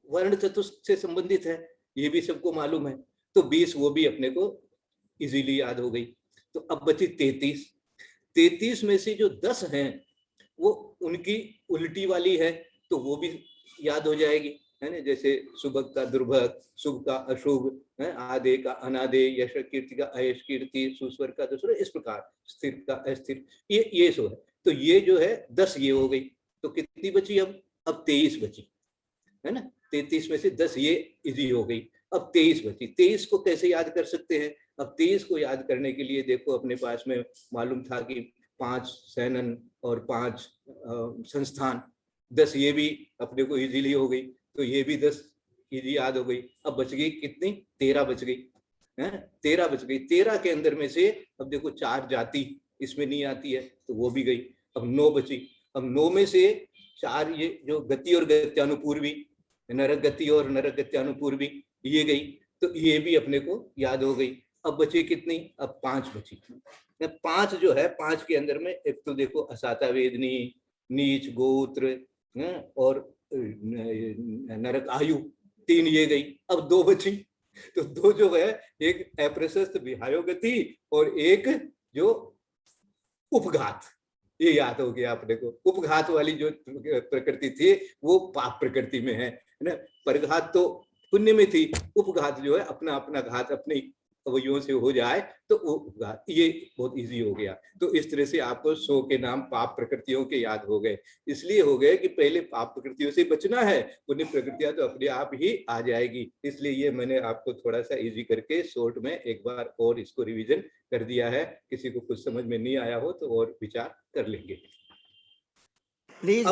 वर्ण चतुष्ट से संबंधित है, ये भी सबको मालूम है। तो 20 वो भी अपने को इजीली याद हो गई। तो अब बची 33 में से जो 10 हैं वो उनकी उल्टी वाली है, तो वो भी याद हो जाएगी, है ना। जैसे सुभग का दुर्भग, शुभ का अशुभ, आदे का अनादे, यश कीर्ति का अयश कीर्ति, सुस्वर का दुस्वर, इस प्रकार स्थिर का अस्थिर, ये सो है। तो ये जो है 10 ये हो गई। तो कितनी बची अब 23 बची, है ना। 33 में से 10 ये इजी हो गई, अब 23 बची। 23 को कैसे याद कर सकते हैं? अब 23 को याद करने के लिए देखो अपने पास में मालूम था कि 5 सैनन और 5 संस्थान, 10 ये भी अपने को इजीली हो गई, तो ये भी 10 इजी याद हो गई। अब बच गई कितनी? 13 बच गई, है 13 बच गई। 13 के अंदर में से अब देखो 4 जाति इसमें नहीं आती है, तो वो भी गई। अब 9 बची। अब 9 में से 4 ये जो गति और गत्यानुपूर्वी, नरक गति और नरक गत्यानुपूर्वी, ये गई, तो ये भी अपने को याद हो गई। अब बची कितनी? अब 5 बची। 5 जो है, 5 के अंदर में एक तो देखो असाता वेदनी, नीच गोत्र, और नरक आयु, 3 ये गई। अब 2 बची। तो 2 जो है, एक अप्रशस्त विहायोगति और एक जो उपघात, ये याद हो गया अपने को। उपघात वाली जो प्रकृति थी वो पाप प्रकृति में है ना। परघात तो पुण्य में थी, उपघात जो है अपना अपना घात अपने अवयवों से हो जाए तो वो ये बहुत इजी हो गया। तो इस तरह से आपको 100 के नाम पाप प्रकृतियों के याद हो गए। इसलिए हो गए कि पहले पाप प्रकृतियों से बचना है, पुण्य प्रकृतियां तो अपने आप ही आ जाएगी। इसलिए ये मैंने आपको थोड़ा सा इजी करके शॉर्ट में एक बार और इसको रिवीजन कर दिया है। किसी को कुछ समझ में नहीं आया हो तो और विचार कर लेंगे। प्लीज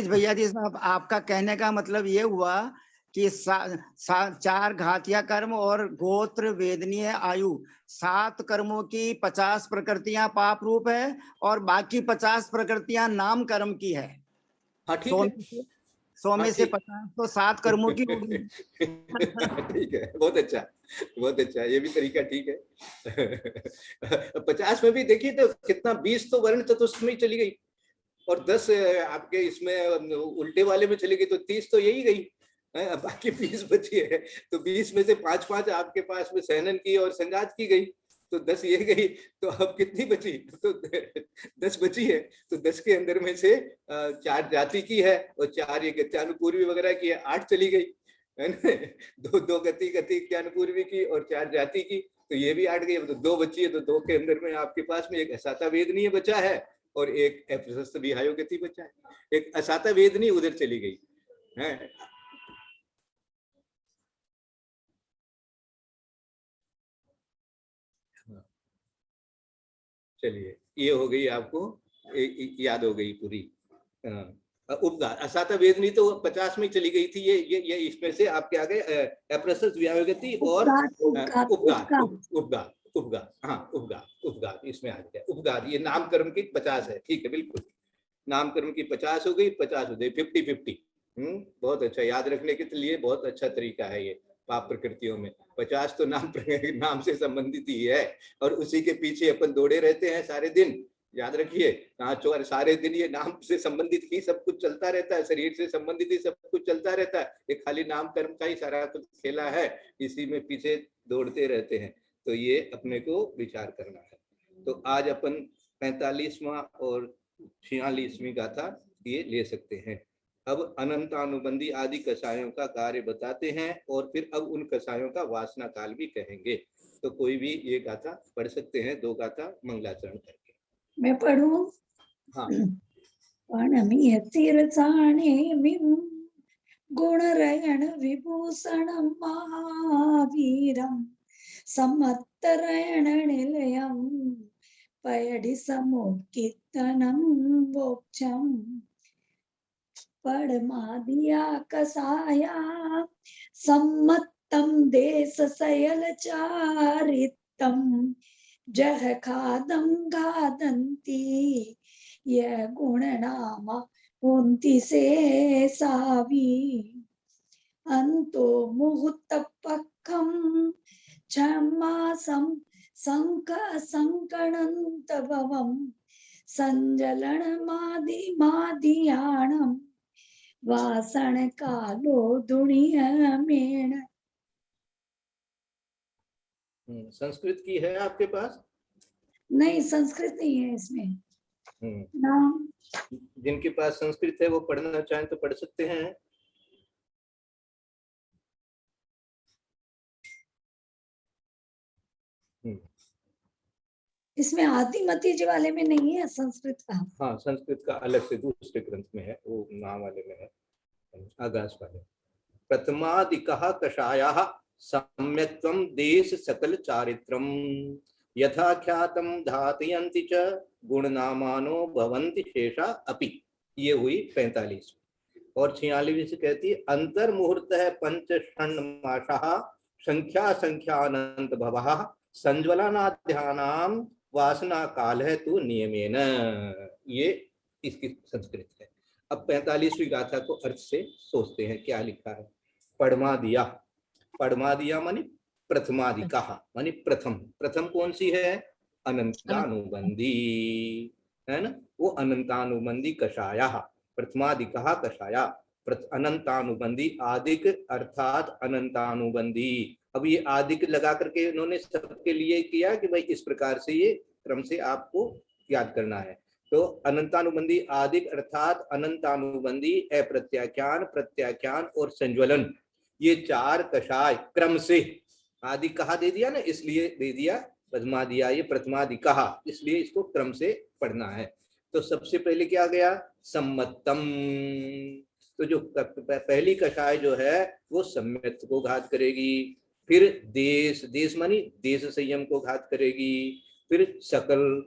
भैया जी साहब, आपका कहने का मतलब ये हुआ कि 4 घातिया कर्म और गोत्र वेदनीय आयु, 7 कर्मों की 50 प्रकृतियां पाप रूप है और बाकी 50 प्रकृतियां नाम कर्म की है। हाँ ठीक है, 100 में हाँ, से ठीक। 50 तो 7 कर्मों की होगी। ठीक है, बहुत अच्छा, बहुत अच्छा, ये भी तरीका ठीक है। 50 में भी देखिए तो कितना, 20 तो वर्ण चतुष्ट में चली गई और 10 आपके इसमें उल्टे वाले में चली गई, तो 30 तो यही गई है, अब बाकी 20 बची है। तो 20 में से 5-5 आपके पास में सहनन की और संजात की गई, तो 10 ये गई, तो अब कितनी बची? तो 10 बची है। तो 10 के अंदर में से 4 जाति की है और 4 ये गत्यानुपूर्वी वगैरह की है, 8 चली गई है ना। 2 गति गत्यानुपूर्वी की और 4 जाति की, तो ये भी 8 गई। अब तो 2 बची है, तो 2 के अंदर में आपके पास में एक असाता वेदनीय बचा है और एक अप्रशस्त विहायो गति बचा है। एक असाता वेदनी उधर चली गई है। चलिए, ये हो गई आपको याद हो गई पूरी। उपगात असाता वेदनी तो 50 में चली गई थी, ये इसमें से आपके आ गए अप्रशस्त विहायो गति और उपगात। हाँ, उपगात इसमें आ गया। उपगात ये नाम कर्म की 50 है, ठीक है, बिल्कुल। नाम कर्म की 50 हो गई, 50 हो गई, 50-50। बहुत अच्छा, याद रखने के लिए बहुत अच्छा तरीका है ये पाप प्रकृतियों में। 50 तो नाम से संबंधित ही है और उसी के पीछे अपन दौड़े रहते हैं सारे दिन। याद रखिए, सारे दिन ये नाम से संबंधित ही सब कुछ चलता रहता है, शरीर से संबंधित ही सब कुछ चलता रहता है। ये खाली नाम कर्म का ही सारा कुछ खेला है, इसी में पीछे दौड़ते रहते हैं। तो ये अपने को विचार करना है। तो आज अपन 45वां और 46वीं गाथा ये ले सकते हैं। अब अनंतानुबंधी आदि कषायों का कार्य बताते हैं और फिर अब उन कषायों का वासना काल भी कहेंगे। तो कोई भी ये गाथा पढ़ सकते हैं, 2 गाथा मंगलाचरण करके। मैं पढ़ूं? हाँ। गुणरयण विभूषणं महावीरं सम्मत्तरयण निलयं पयडि समुत्कीर्तनं मोक्षं पडमादिया कसाया सम्मत्तं देशशयलचारितं जह खादं खादन्ति यह गुणनामा उन्ति से सावी अंतो मुहूर्तपक्खं क्षमासं संकणंत भवं संजलन मादियाणं वासन कालो दुनियमेण। संस्कृत की है आपके पास? नहीं, संस्कृत नहीं है इसमें नाम। जिनके पास संस्कृत है वो पढ़ना चाहें तो पढ़ सकते हैं। इसमें आदिमती जी वाले में नहीं है संस्कृत का। हाँ, संस्कृत का अलग से दूसरे ग्रंथ में है, वो नाम वाले में है, आगास वाले। प्रथमादिकः कषायः सम्यक्त्वं देश सकल चारित्रम यथा ख्यातम धातयन्ति च गुणनामानो भवन्ति शेषा अपि। ये हुई 45। और 46 से कहती है अंतर मुहूर्त है पंच षण्मासः संख्या संख्यानंत भवः संज्वलनाध्यानाम वासना काल है तू नियमेन। ये इसकी संस्कृत है। अब 45वीं गाथा को अर्थ से सोचते हैं, क्या लिखा है। पढ़मा दिया मानी प्रथमादिका मानी प्रथम। प्रथम कौन सी है? अनंतानुबंधी है ना, वो अनंतानुबंधी कषाया। प्रथमादिका कषाया अनंतानुबंधी आदिक अर्थात अनंतानुबंधी। अब ये आदिक लगा करके इन्होंने सबके लिए किया कि भाई इस प्रकार से ये क्रम से आपको याद करना है। तो अनंतानुबंधी आदिक अर्थात अनंतानुबंधी अप्रत्याख्यान प्रत्याख्यान और संज्वलन, ये 4 कषाय क्रम से। आदि कहा दे दिया ना, इसलिए दे दिया प्रथमा दिया, ये प्रथमादि कहा, इसलिए इसको क्रम से पढ़ना है। तो सबसे पहले क्या गया? सम्मतम। तो जो पहली कषाय जो है वो सम्यत को घात करेगी। फिर देश मानी देश संयम को घात करेगी। फिर सकल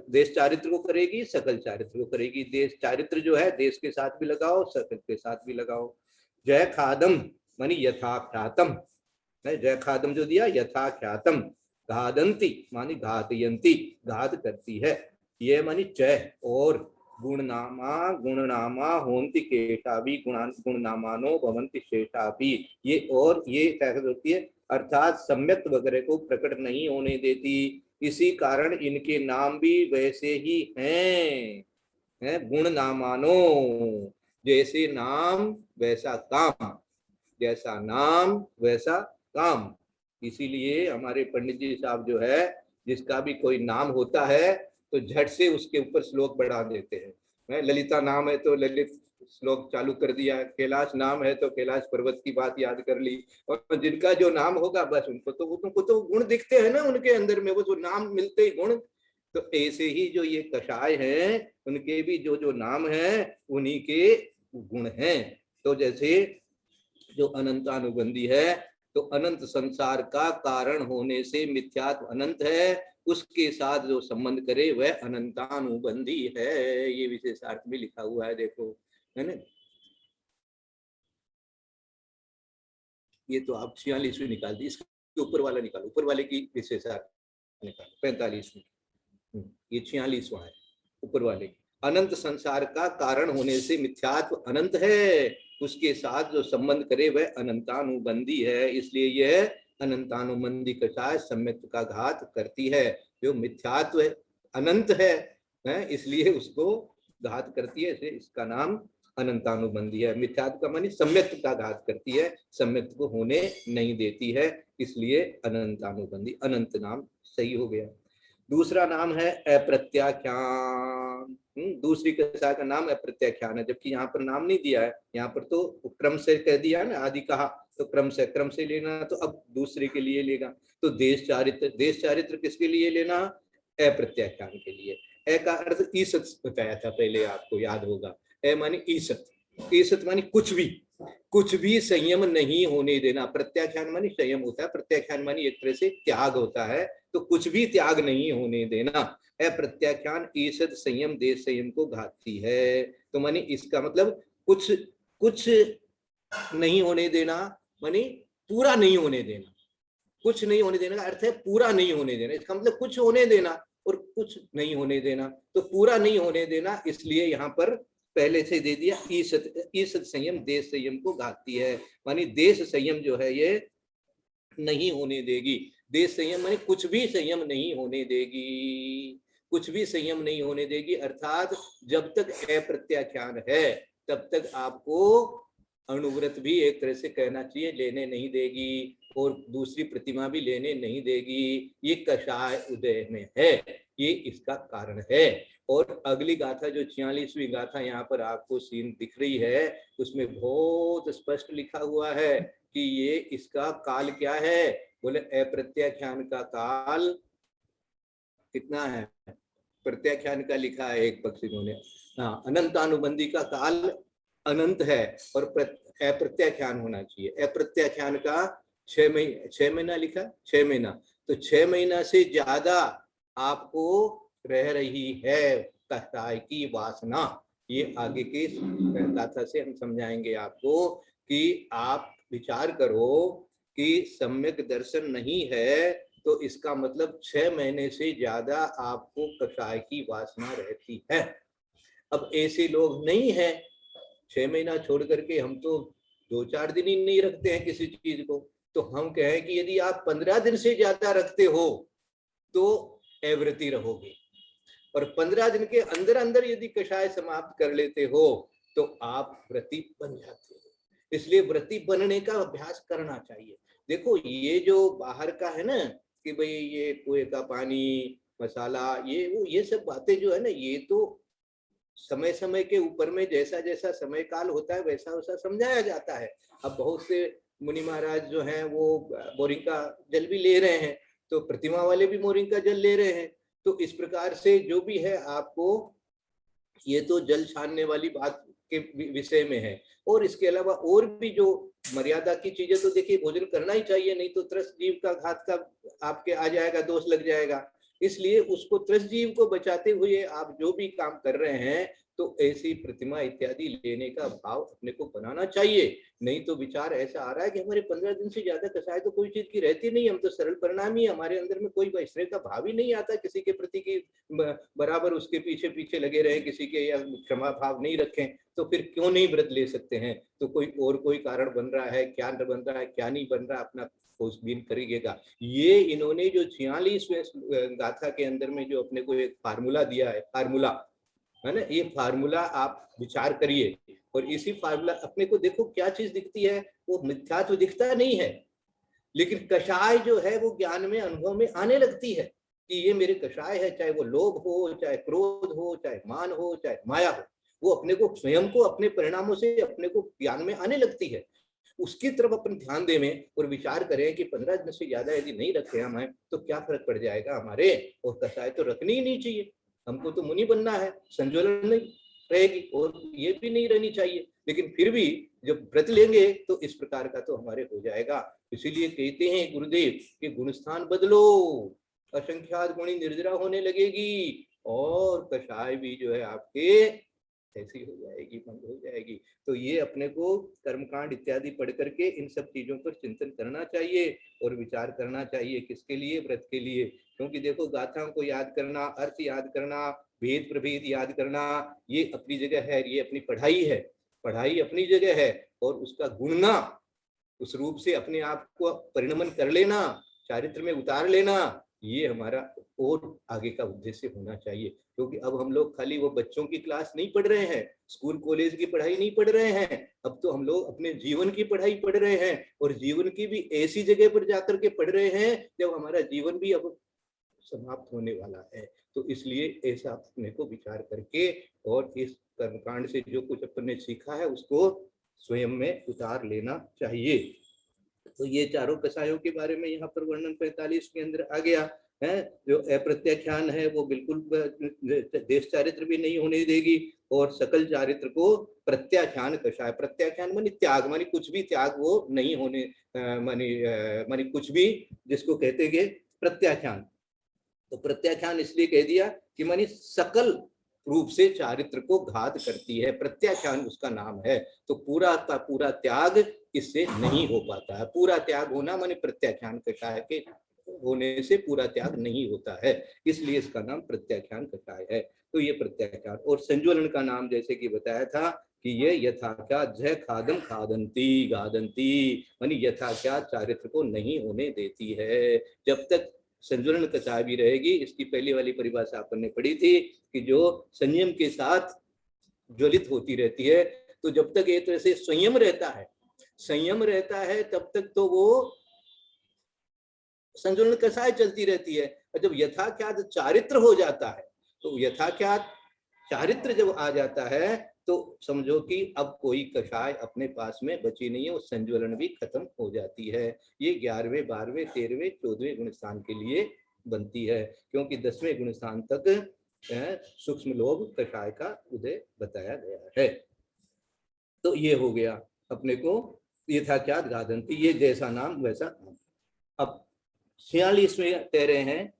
देश चारित्र को करेगी, सकल चारित्र को करेगी। देश चारित्र जो है देश के साथ भी लगाओ, सकल के साथ भी लगाओ। जय खादम मानी यथा ख्यातम, जय खादम जो दिया यथा ख्यातम। घादंती मानी घातयंती, घात करती है। ये मानी जय और गुणनामा होन्ति केशाभि गुणनामानो भवन्ति शेषाभि। ये और ये क्या होती है, अर्थात सम्यक वगैरह को प्रकट नहीं होने देती, इसी कारण इनके नाम भी वैसे ही हैं, गुणनामानो, जैसे नाम वैसा काम, जैसा नाम वैसा काम। इसीलिए हमारे पंडित जी साहब जो है, जिसका भी कोई नाम होता है तो झट से उसके ऊपर श्लोक बढ़ा देते हैं। ललिता नाम है तो ललित श्लोक चालू कर दिया, कैलाश नाम है तो कैलाश पर्वत की बात याद कर ली, और जिनका जो नाम होगा बस उनको तो गुण दिखते हैं ना उनके अंदर में, वो जो नाम मिलते ही गुण। तो ऐसे ही जो ये कषाय हैं, उनके भी जो जो नाम है उन्हीं के गुण हैं। तो जैसे जो अनंतानुबंधी है, तो अनंत संसार का कारण होने से मिथ्यात्व अनंत है, उसके साथ जो संबंध करे वह अनंतानुबंधी है। ये विशेषार्थ में लिखा हुआ है, देखो, है ना। ये तो आप 46वीं निकाल दी, इसके ऊपर वाला निकालो, ऊपर वाले की विशेषार्थ निकालो 45वीं। ये 46वां है ऊपर वाले। अनंत संसार का कारण होने से मिथ्यात्व अनंत है, उसके साथ जो संबंध करे वह अनंतानुबंधी है, इसलिए यह अनंतानुबंधी कषाय सम्यक्त्व का घात करती है। जो मिथ्यात्व अनंत है, इसलिए उसको घात करती है, इसलिए इसका नाम अनंतानुबंधी है। मिथ्यात्व का मानी सम्यक्त्व का घात करती है, सम्यक्त्व को होने नहीं देती है, इसलिए अनंतानुबंधी, अनंत नाम सही हो गया। दूसरा नाम है अप्रत्याख्यान। दूसरी कषाय का नाम अप्रत्याख्यान है, जबकि यहाँ पर नाम नहीं दिया है, यहाँ पर तो क्रम से कह दिया ना, आदि कहा तो क्रम से लेना, तो अब दूसरे के लिए लेगा। तो देश चारित्र किसके लिए लेना? अप्रत्याख्यान के लिए। ए का अर्थ ईसत बताया था पहले, आपको याद होगा। ए मानी ईसत, ईसत मानी कुछ भी संयम नहीं होने देना। प्रत्याख्यान मानी संयम होता है, प्रत्याख्यान मानी एक तरह से त्याग होता है, तो कुछ भी त्याग नहीं होने देना। अप्रत्याख्यान ईसत संयम देश संयम को घातती है। तो मानी इसका मतलब कुछ नहीं होने देना, मानी पूरा नहीं होने देना। कुछ नहीं होने देना का अर्थ है पूरा नहीं होने देना, इसका मतलब कुछ होने देना और कुछ नहीं होने देना। तो पूरा नहीं होने देना, इसलिए यहाँ पर पहले से दे दिया ईसत संयम देश संयम को घातती है, मानी देश संयम जो है ये नहीं होने देगी। देश संयम मानी कुछ भी संयम नहीं होने देगी, कुछ भी संयम नहीं होने देगी, अर्थात जब तक अप्रत्याख्यान है तब तक आपको अणुव्रत भी एक तरह से कहना चाहिए लेने नहीं देगी, और दूसरी प्रतिमा भी लेने नहीं देगी। ये कषाय उदय में है, ये इसका कारण है। और अगली गाथा जो 46वीं गाथा यहाँ पर आपको सीन दिख रही है, उसमें बहुत स्पष्ट लिखा हुआ है कि ये इसका काल क्या है। बोले अप्रत्याख्यान का काल कितना है? प्रत्याख्यान का लिखा है एक पक्ष इन्होंने, हाँ, अनंतानुबंधी का काल अनंत है और अप्रत्याख्यान होना चाहिए। अप्रत्याख्यान का 6 महीना लिखा, 6 महीना, तो 6 महीना से ज्यादा आपको रह रही है कषाय की वासना। ये आगे के गाथा से हम समझाएंगे आपको कि आप विचार करो कि सम्यक दर्शन नहीं है, तो इसका मतलब 6 महीने से ज्यादा आपको कषाय की वासना रहती है। अब ऐसे लोग नहीं है, 6 महीना छोड़ करके हम तो 2-4 दिन ही नहीं रखते हैं किसी चीज को, तो हम कहें कि यदि आप 15 दिन से ज्यादा रखते हो तो अव्रती रहोगे, और 15 दिन के अंदर अंदर यदि कषाय समाप्त कर लेते हो तो आप व्रती बन जाते हो। इसलिए व्रती बनने का अभ्यास करना चाहिए। देखो ये जो बाहर का है ना कि भाई ये कुएं का पानी, मसाला, ये सब बातें जो है ना, ये तो समय समय के ऊपर में जैसा जैसा समय काल होता है वैसा वैसा समझाया जाता है। अब बहुत से मुनि महाराज जो हैं वो बोरिंग का जल भी ले रहे हैं, तो प्रतिमा वाले भी बोरिंग का जल ले रहे हैं। तो इस प्रकार से जो भी है आपको, ये तो जल छानने वाली बात के विषय में है। और इसके अलावा और भी जो मर्यादा की चीजें, तो देखिए भोजन करना ही चाहिए, नहीं तो त्रस्त जीव का घात का आपके आ जाएगा, दोष लग जाएगा। इसलिए उसको त्रस्त जीव को बचाते हुए आप जो भी काम कर रहे हैं तो ऐसी प्रतिमा इत्यादि लेने का भाव अपने को बनाना चाहिए। नहीं तो विचार ऐसा आ रहा है कि हमारे 15 दिन से ज्यादा कसाय तो कोई चीज की रहती नहीं, हम तो सरल परिणामी, हमारे अंदर में कोई इस तरह का भाव ही नहीं आता किसी के प्रति की बराबर उसके पीछे पीछे लगे रहे, किसी के या क्षमा भाव नहीं रखें, तो फिर क्यों नहीं व्रत ले सकते हैं? तो कोई और कोई कारण बन रहा है, क्या बन रहा है क्या नहीं बन रहा, अपना खोजबीन करिएगा। ये इन्होंने जो 46वें गाथा के अंदर में जो अपने को एक फार्मूला दिया है, फार्मूला है ना, ये फार्मूला आप विचार करिए और इसी फार्मूला अपने को देखो क्या चीज दिखती है, वो मिथ्या तो दिखता नहीं है, लेकिन कषाय जो है वो ज्ञान में अनुभव में आने लगती है कि ये मेरे कषाय है, चाहे वो लोभ हो, चाहे क्रोध हो, चाहे मान हो, चाहे माया हो, वो अपने को स्वयं को अपने परिणामों से अपने को ज्ञान में आने लगती है। उसकी तरफ अपन ध्यान दें और विचार करें कि 15 दिन से ज्यादा यदि नहीं रखे हम हैं तो क्या फर्क पड़ जाएगा हमारे, और कषाय तो रखनी ही नहीं चाहिए, हमको तो मुनि बनना है, संज्वलन नहीं रहेगी और ये भी नहीं रहनी चाहिए, लेकिन फिर भी जब व्रत लेंगे तो इस प्रकार का तो हमारे हो जाएगा। इसीलिए कहते हैं गुरुदेव कि गुणस्थान बदलो, असंख्यात गुणी निर्जरा होने लगेगी और कषाय भी जो है आपके ऐसी हो जाएगी, बंद हो जाएगी। तो ये अपने को कर्मकांड इत्यादि पढ़ करके इन सब चीजों पर चिंतन करना चाहिए और विचार करना चाहिए। किसके लिए? व्रत के लिए। क्योंकि देखो गाथाओं को याद करना, अर्थ याद करना, भेद प्रभेद याद करना, ये अपनी जगह है, ये अपनी पढ़ाई है, पढ़ाई अपनी जगह है, और उसका गुणना, उस रूप से अपने आप को परिणमन कर लेना, चारित्र में उतार लेना, ये हमारा और आगे का उद्देश्य होना चाहिए। क्योंकि अब हम लोग खाली वो बच्चों की क्लास नहीं पढ़ रहे हैं, स्कूल कॉलेज की पढ़ाई नहीं पढ़ रहे हैं, अब तो हम लोग अपने जीवन की पढ़ाई पढ़ रहे हैं, और जीवन की भी ऐसी जगह पर जाकर के पढ़ रहे हैं जब हमारा जीवन भी अब समाप्त होने वाला है। तो इसलिए ऐसा अपने को विचार करके और इस कर्मकांड से जो कुछ अपन ने सीखा है उसको स्वयं में उतार लेना चाहिए। तो ये चारों कसायों के बारे में यहाँ पर वर्णन 45 के अंदर आ गया है। जो अप्रत्याख्यान है वो बिल्कुल देश चारित्र भी नहीं होने देगी, और सकल चारित्र को प्रत्याख्यान कषाय, प्रत्याख्यान मानी त्याग, मानी कुछ भी त्याग वो नहीं होने, मानी कुछ भी जिसको कहते हैं प्रत्याख्यान। तो प्रत्याख्यान इसलिए कह दिया कि मानी सकल रूप से चारित्र को घात करती है, प्रत्याख्यान उसका नाम है। तो पूरा का पूरा त्याग इससे नहीं हो पाता है, पूरा त्याग होना माने प्रत्याख्यान कषाय के होने से पूरा त्याग नहीं होता है, इसलिए इसका नाम प्रत्याख्यान कषाय है। तो ये प्रत्याख्यान, और संज्वलन का नाम जैसे कि बताया था कि ये यथाख्या जय खादम खादंती गादंती, मानी यथाख्या चारित्र को नहीं होने देती है। जब तक संज्वलन कषाय भी रहेगी, इसकी पहली वाली परिभाषा अपन ने पढ़ी थी कि जो संयम के साथ ज्वलित होती रहती है, तो जब तक एक तरह से संयम रहता है, संयम रहता है, तब तक तो वो संज्वलन कषाय चलती रहती है। और जब यथाख्यात चारित्र हो जाता है, तो यथाख्यात चारित्र जब आ जाता है तो समझो कि अब कोई कषाय अपने पास में बची नहीं है, वो संज्वलन भी खत्म हो जाती है। ये 11वें 12वें 13वें 14वें गुण स्थान के लिए बनती है, क्योंकि 10वें गुण स्थान तक सूक्ष्म लोभ कषाय का उदय बताया गया है। तो ये हो गया अपने को यथाख्यात गादंती, ये जैसा नाम वैसा नाम। अब 46वें कह रहे हैं,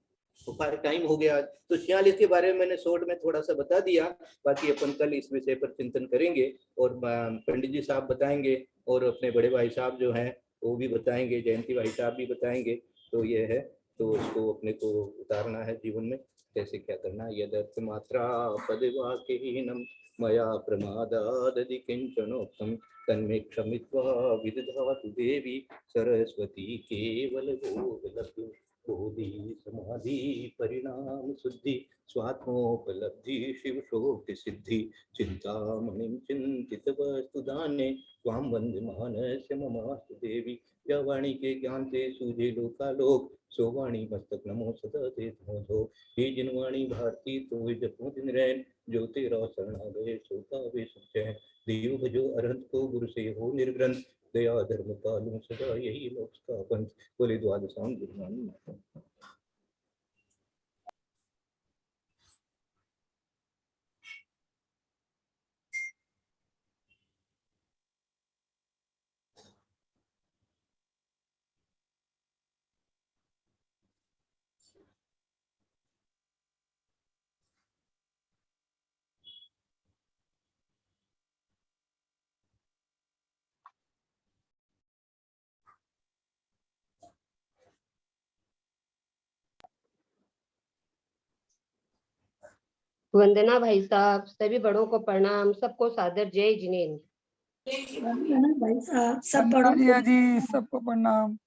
टाइम हो गया, तो 46 के बारे में मैंने शॉर्ट में थोड़ा सा बता दिया, बाकी अपन कल इस विषय पर चिंतन करेंगे और पंडित जी साहब बताएंगे और अपने बड़े भाई साहब जो हैं वो भी बताएंगे, जयंती भाई साहब भी बताएंगे। तो ये है, तो उसको अपने को उतारना है जीवन में, कैसे क्या करना है। यदर्थ मात्रा पदवाक्यहीनम मया प्रमादादि किंचनोक्तम तन्मे क्षमित्वा विदधातु देवी सरस्वती केवल बोधलतु। बोधि समाधि परिणाम शुद्धि स्वात्मोपलब्धि शिव शोक्ति सिद्धि चिंतामणिं चिंतित वस्तु दाने त्वां वंदे मानस्य ममास्तु देवी। या वाणी के ज्ञान से सूझे लोकालोक, सो वाणी मस्तक नमो सदा ते धो। हे जिन वाणी भारती तो जपो दिन रैन, जो तेरा शरणा गए सो पावे सुख चैन। देव भजो अरहंत को गुरु से हो निर्ग्रंथ, दया धर्म पालू सदा यही लोक का पंथ। बोले द्वादशां गुरुनाम। वंदना भाई साहब, सभी बड़ों को प्रणाम, सबको सादर जय जिनेन्द्र। भाई साहब, सब बड़ों भैया जी सबको प्रणाम।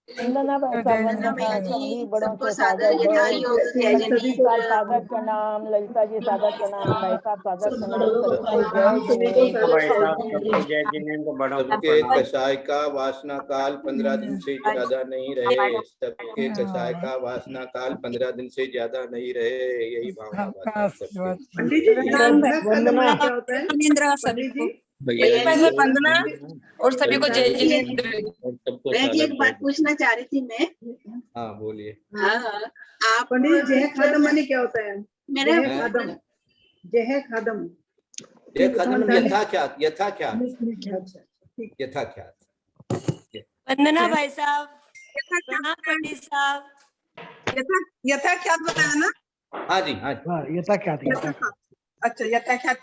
वंदना भाई साहब, जय वंदना जिनेंद्र। सभी बड़ों को सादर जय साहब सादर प्रणाम, ललिता जी सादर प्रणाम, भाई साहब सादर प्रणाम, सभी को जय भाई साहब जिनेन्द्र। सबको जय जिनेन्द्र, बड़ों को सबके प्रणाम। कषाय का वासना काल 15 दिन से ज्यादा नहीं रहे। सबके कषाय का वासना काल 15 दिन से ज्यादा नहीं रहे। यही भावना आपका बात सबसे। आशीर्वाद। पंडित जी, वंदना क्या होता है पंडित जी? भैया जी वंदना और सभी को जय जिनेंद्र। और सबको मैं जी एक सादर बात पूछना चाह रही थी मैं। हाँ बोलिए। हाँ, आप पंडित जय खादम माने क्या होता है? मेरे जय खादम, जय खादम। ये खत्म यथा क्या यथा क्या यथा क्या। वंदना भाई साहब, प्रणाम पंडित साहब। यथा क्या बताया ना? हाँ जी हाँ जी। ये था क्या अच्छा, यथा क्या